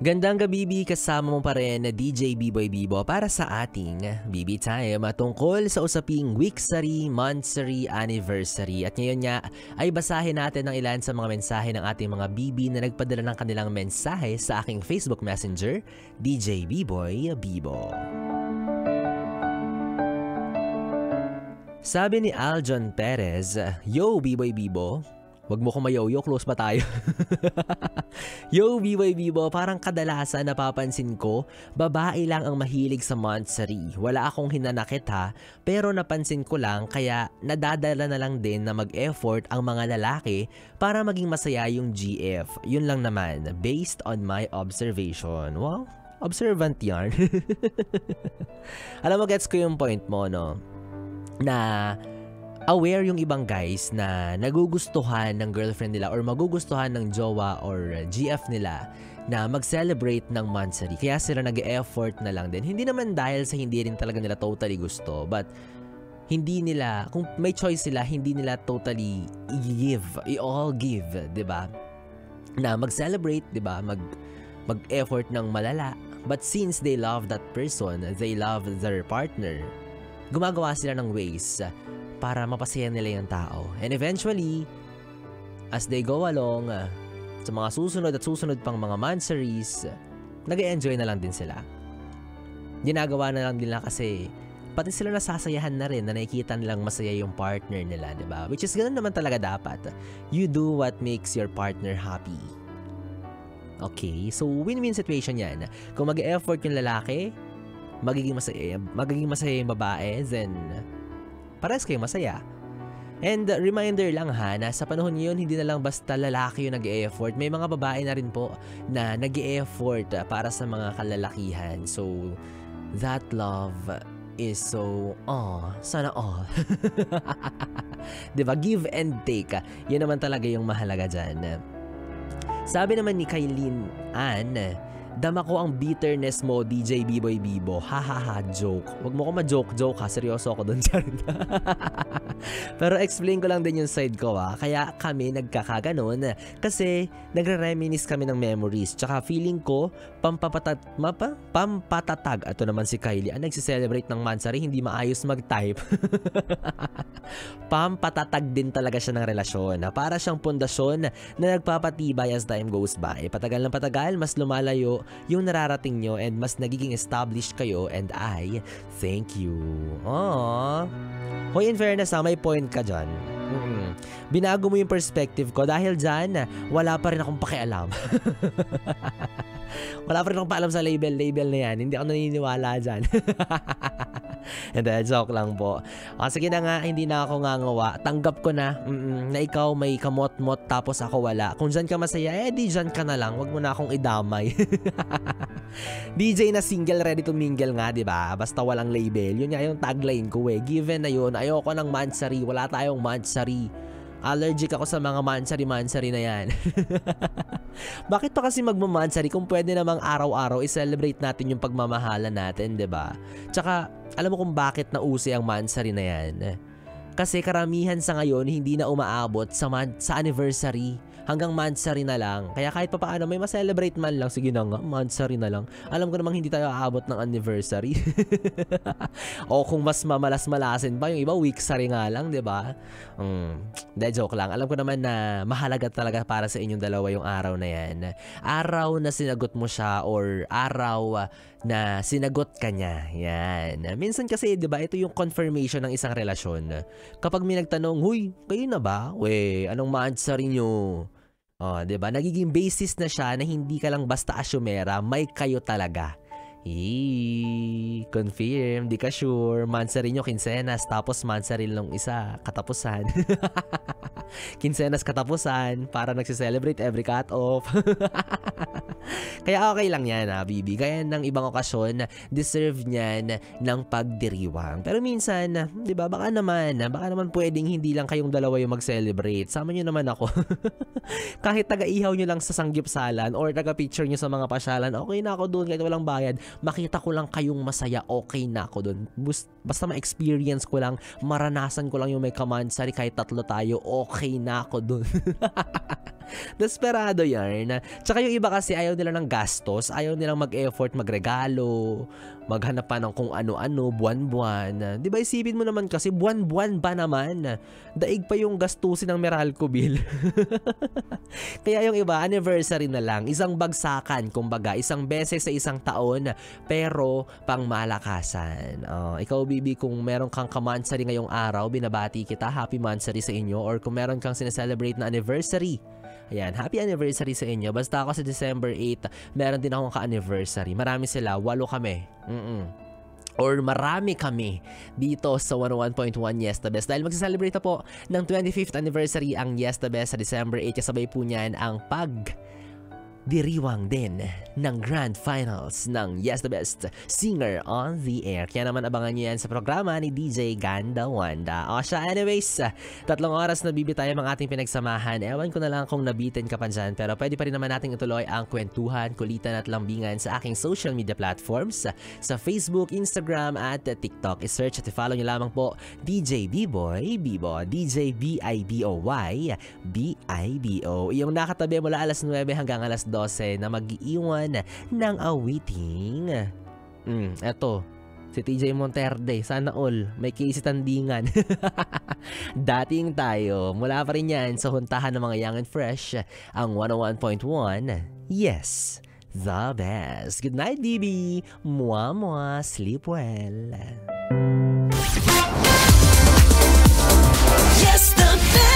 Gandang gabi, Bibi, kasama mo pa rin na DJ B-Boy Bibo para sa ating BB Time tungkol sa usaping weeksary, monthsary, anniversary. At ngayon nga ay basahin natin ang ilan sa mga mensahe ng ating mga BB na nagpadala ng kanilang mensahe sa aking Facebook Messenger, DJ B-Boy Bibo. Sabi ni Aljon Perez, "Yo, B-Boy Bibo, wag mo ko mayoyo, close pa tayo." Yo, B-Boy Bibo, parang kadalasan napapansin ko, babae lang ang mahilig sa monthsary. Wala akong hinanakit ha, pero napansin ko lang kaya nadadala na lang din na mag-effort ang mga lalaki para maging masaya yung GF. Yun lang naman, based on my observation. Wow, observant yarn. Alam mo, gets ko yung point mo, no? Na aware yung ibang guys na nagugustuhan ng girlfriend nila or magugustuhan ng jowa or GF nila na mag-celebrate ng monthsary. Kaya sila nag-e-effort na lang din. Hindi naman dahil sa hindi rin talaga nila totally gusto, but hindi nila, kung may choice sila, hindi nila totally i-all give, 'di ba? Na mag-celebrate, 'di ba? Mag-effort ng malala. But since they love that person, they love their partner, gumagawa sila ng ways para mapasaya nila yung tao. And eventually, as they go along, sa mga susunod pang mga monthsaries, nag-e-enjoy na lang din sila. Ginagawa na lang nila kasi pati sila nasasayahan na rin na nakikita nilang masaya yung partner nila, diba? Which is ganun naman talaga dapat. You do what makes your partner happy. Okay, so win-win situation yan. Kung mag-e-effort yung lalaki, magiging masaya yung babae, then parehas kayong masaya. And reminder lang ha, na sa panahon ngayon, hindi na lang basta lalaki yung nag-e-effort. May mga babae na rin po na nag-e-effort para sa mga kalalakihan. So, that love is so, sana all. Diba? Give and take. Yan naman talaga yung mahalaga dyan. Sabi naman ni Kailin Ann, "Dama ko ang bitterness mo, DJ B-Boy Bibo. Hahaha, joke." Wag mo ko ma-joke ha. Seryoso ako dun dyan. Pero explain ko lang din yung side ko ha. Kaya kami nagkakaganon kasi nagre-reminisce kami ng memories. Tsaka feeling ko, pampatatag. Ato naman si Kylie. Nagsiselebrate ng monthsary, hindi maayos mag-type. Pampatatag din talaga siya ng relasyon. Para siyang pundasyon na nagpapatibay as time goes by. Patagal ng patagal, mas lumalayo yung nararating nyo and mas nagiging established kayo, and I thank you. Aww. Hoy, in fairness may point ka dyan. Binago mo yung perspective ko dahil dyan, wala pa rin akong pakialam. Wala pa rin akong paalam sa label na yan. Hindi ako naniniwala dyan. And joke lang po. Sige na nga, hindi na ako ngangawa. Tanggap ko na ikaw may kamot-mot tapos ako wala. Kung dyan ka masaya, di dyan ka na lang. Wag mo na akong idamay. DJ na single, ready to mingle nga, diba? Basta walang label. Yun nga yung tagline ko eh. Given na yun, ayoko ng monthsary. Wala tayong monthsary. Allergic ako sa mga monthsary na yan. Bakit pa kasi magmamonthsary kung pwede namang araw-araw i-celebrate natin yung pagmamahalan natin, 'di ba? Tsaka alam mo kung bakit nauso ang monthsary na yan? Kasi karamihan sa ngayon hindi na umaabot sa anniversary. Hanggang monthsary na lang. Kaya kahit pa paano may ma-celebrate man lang, sige na nga, monthsary na lang. Alam ko namang hindi tayo aabot ng anniversary. O kung mas mamalas-malasin pa, yung iba weeksary nga lang, 'di ba? Joke lang. Alam ko naman na mahalaga talaga para sa inyong dalawa yung araw na yan. Araw na sinagot mo siya or araw na sinagot ka niya. Yan. Minsan kasi, 'di ba, ito yung confirmation ng isang relasyon. Kapag may nagtanong, "Huy, kayo na ba? We, anong monthsary nyo?" 'Di ba? Nagiging basis na siya na hindi ka lang basta asyumera, may kayo talaga. Confirm, di ka sure. Monthsary nyo, quincenas, tapos monthsary lang isa, katapusan. Quincenas katapusan, para nagsiselebrate every cut-off. Kaya okay lang yan Bibi. Kaya ng ibang okasyon, deserve niyan ng pagdiriwang. Pero minsan, di ba, baka naman pwedeng hindi lang kayong dalawa yung mag-celebrate. Sama nyo naman ako. Kahit taga-ihaw nyo lang sa sanggipsalan or taga-picture nyo sa mga pasyalan, okay na ako doon kahit walang bayad. Makita ko lang kayong masaya, okay na ako doon. Basta ma-experience ko lang, maranasan ko lang yung may kamonthsary kahit tatlo tayo, okay na ako doon. Desperado yan. Tsaka yung iba kasi ayaw nila ng gastos, ayaw nilang mag-effort, magregalo, maghanap pa ng kung ano-ano, buwan-buwan. Di ba isipin mo naman kasi, buwan-buwan ba naman? Daig pa yung gastusin ng Meralco bill. Kaya yung iba, anniversary na lang, isang bagsakan, kumbaga, isang beses sa isang taon, pero pang malakasan. Ikaw, Bibi, kung meron kang kamansari ngayong araw, binabati kita, happy mansari sa inyo, or kung meron kang sineselebrate na anniversary, ayan, happy anniversary sa inyo. Basta ako sa December 8, meron din akong ka-anniversary. Marami sila, 8 kami. Or marami kami dito sa 101.1 Yes the Best. Dahil magsa-celebrate na po ng 25th anniversary ang Yes the Best sa December 8. Kasabay po niyan ang diriwang din ng Grand Finals ng Yes the Best Singer on the Air. Kaya naman abangan nyo yan sa programa ni DJ Ganda Wanda. O siya, anyways, 3 oras na bibi tayo mga ating pinagsamahan. Ewan ko na lang kung nabitin ka pa dyan, pero pwede pa rin naman nating ituloy ang kwentuhan, kulitan at lambingan sa aking social media platforms sa Facebook, Instagram at TikTok. I-search at i-follow nyo lamang po DJ B-Boy Bibo, DJ B-I-B-O-Y B-I-B-O. Yung nakatabi mula alas 9 hanggang alas 12 na mag-iiwan ng awiting. Eto, si TJ Monterde, sana all, may case tandingan. Dating tayo, mula pa rin yan sa huntahan ng mga Young and Fresh, ang 101.1, Yes, the Best. Good night, baby. Mwah, sleep well. Yes, the best.